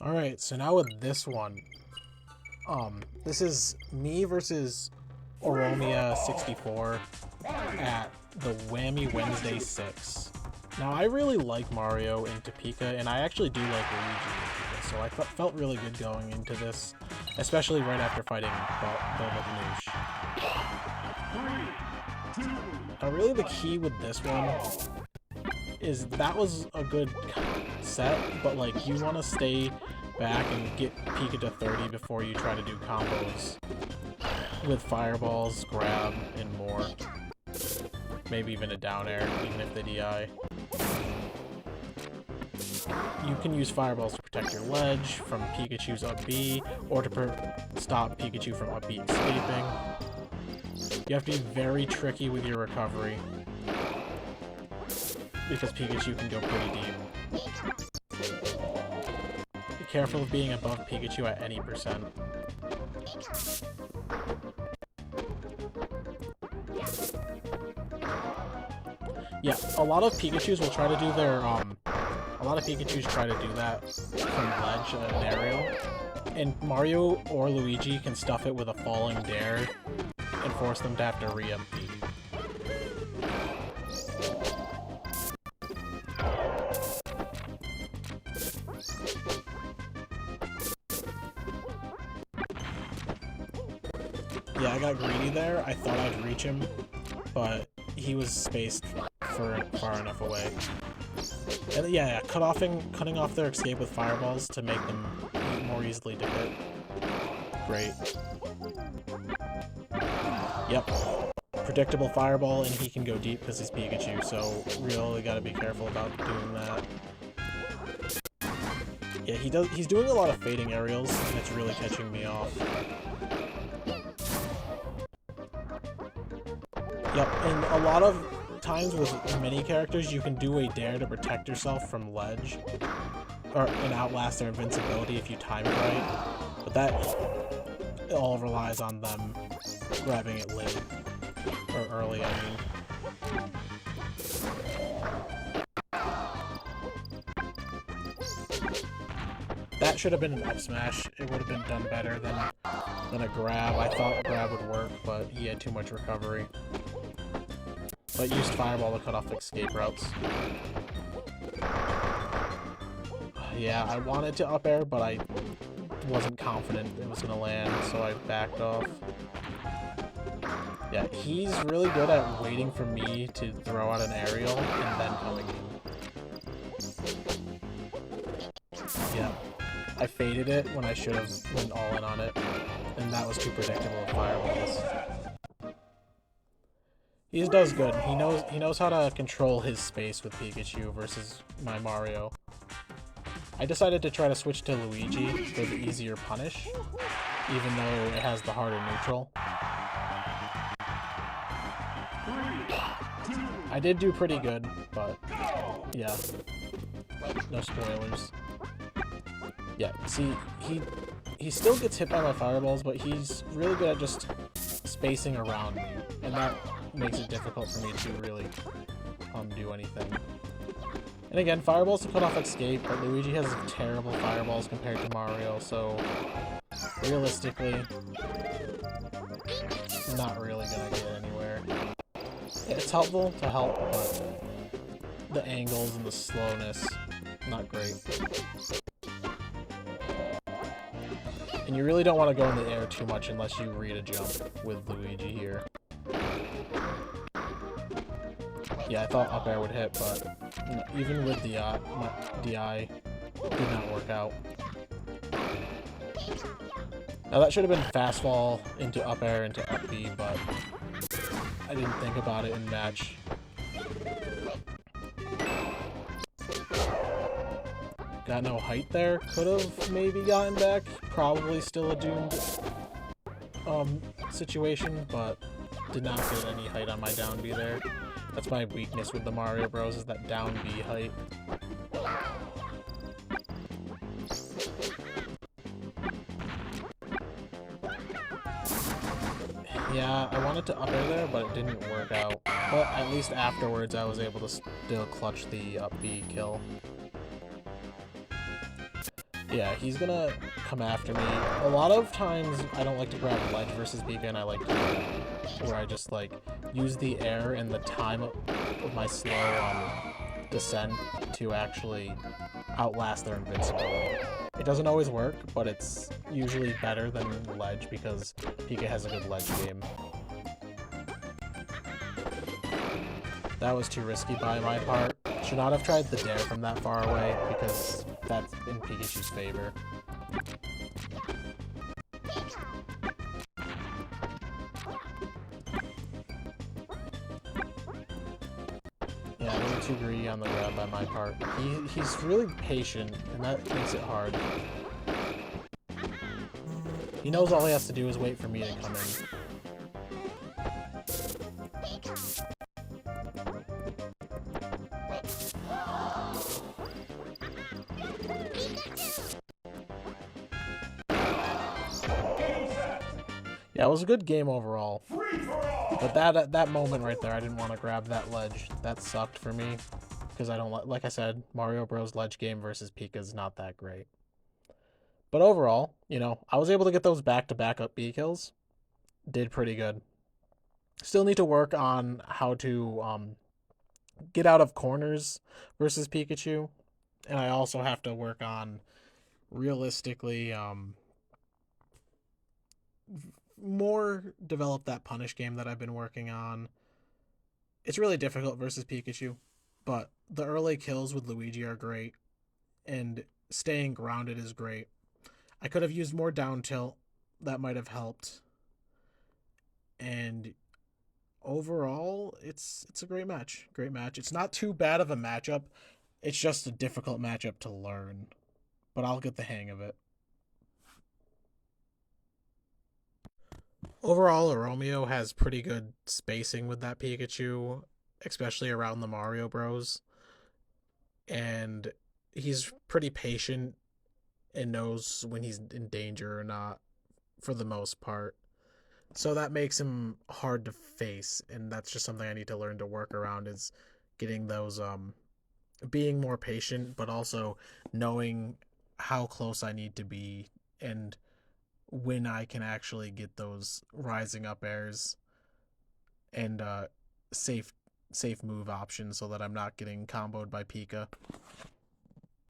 Alright, so now with this one, this is me versus Omoria64 at the Whammy Wednesday 6. Now, I really like Mario into Pika, and I actually do like Luigi into Pika, so I felt really good going into this, especially right after fighting Ganoush. Now, really the key with this one is that was a good set, but like you want to stay back and get Pika to 30 before you try to do combos with fireballs, grab, and more. Maybe even a down air, even if they DI. You can use fireballs to protect your ledge from Pikachu's up B, or to stop Pikachu from up B escaping. You have to be very tricky with your recovery, because Pikachu can go pretty deep. Be careful of being above Pikachu at any percent. Yeah, a lot of Pikachus will try to do their, a lot of Pikachus try to do that from ledge and aerial, and Mario or Luigi can stuff it with a falling dare and force them to have to re-empty. Yeah, I got greedy there. I thought I'd reach him, but he was spaced far enough away. And yeah, cutting off their escape with fireballs to make them more easily to hit. Great. Yep. Predictable fireball, and he can go deep because he's Pikachu, so really gotta be careful about doing that. Yeah, he's doing a lot of fading aerials, and it's really catching me off. Yep, and a lot of times with mini characters, you can do a dare to protect yourself from ledge, and outlast their invincibility if you time it right, but that all relies on them grabbing it late, or early, I mean. That should have been an up smash. It would have been done better than a grab. I thought grab would work, but he had too much recovery. But used fireball to cut off escape routes. Yeah, I wanted to up air, but I wasn't confident it was gonna land, so I backed off. Yeah, he's really good at waiting for me to throw out an aerial and then coming in. Yeah, I faded it when I should have went all in on it, and that was too predictable with fireballs. He does good. He knows how to control his space with Pikachu versus my Mario. I decided to try to switch to Luigi for the easier punish, even though it has the harder neutral. I did do pretty good, but yeah, no spoilers. Yeah, see, he still gets hit by my fireballs, but he's really good at just spacing around me, and that makes it difficult for me to really do anything. And again, fireballs to cut off escape, but Luigi has terrible fireballs compared to Mario, so realistically, not really gonna get anywhere. It's helpful to help, but the angles and the slowness, not great. And you really don't want to go in the air too much unless you read a jump with Luigi here. Yeah, I thought up air would hit, but even with the DI, did not work out. Now that should have been fast fall into up air into up B, but I didn't think about it in match. Got no height there. Could have maybe gotten back. Probably still a doomed situation, but did not get any height on my down B there. That's my weakness with the Mario Bros, is that down B height. Yeah, I wanted to up air there, but it didn't work out. But at least afterwards I was able to still clutch the up B kill. Yeah, he's gonna come after me. A lot of times I don't like to grab ledge versus Pika, and I like to where I just like use the air and the time of my slow descent to actually outlast their invincibility. It doesn't always work, but it's usually better than ledge because Pika has a good ledge game. That was too risky by my part. Should not have tried the dare from that far away because that's in Pikachu's favor. Yeah, a little too greedy on the grab by my part. He's really patient, and that makes it hard. He knows all he has to do is wait for me to come in. Yeah, it was a good game overall. But that moment right there, I didn't want to grab that ledge. That sucked for me. Because I don't like I said, Mario Bros. Ledge game versus Pika is not that great. But overall, you know, I was able to get those back-to-back up B kills. Did pretty good. Still need to work on how to get out of corners versus Pikachu. And I also have to work on realistically more develop that punish game that I've been working on. It's really difficult versus Pikachu, but the early kills with Luigi are great, and staying grounded is great. I could have used more down tilt. That might have helped. And overall, it's a great match. Great match. It's not too bad of a matchup. It's just a difficult matchup to learn, but I'll get the hang of it. Overall, Romeo has pretty good spacing with that Pikachu, especially around the Mario Bros. And he's pretty patient and knows when he's in danger or not for the most part. So that makes him hard to face, and that's just something I need to learn to work around is getting those being more patient, but also knowing how close I need to be and when I can actually get those rising up airs and safe move options so that I'm not getting comboed by Pika.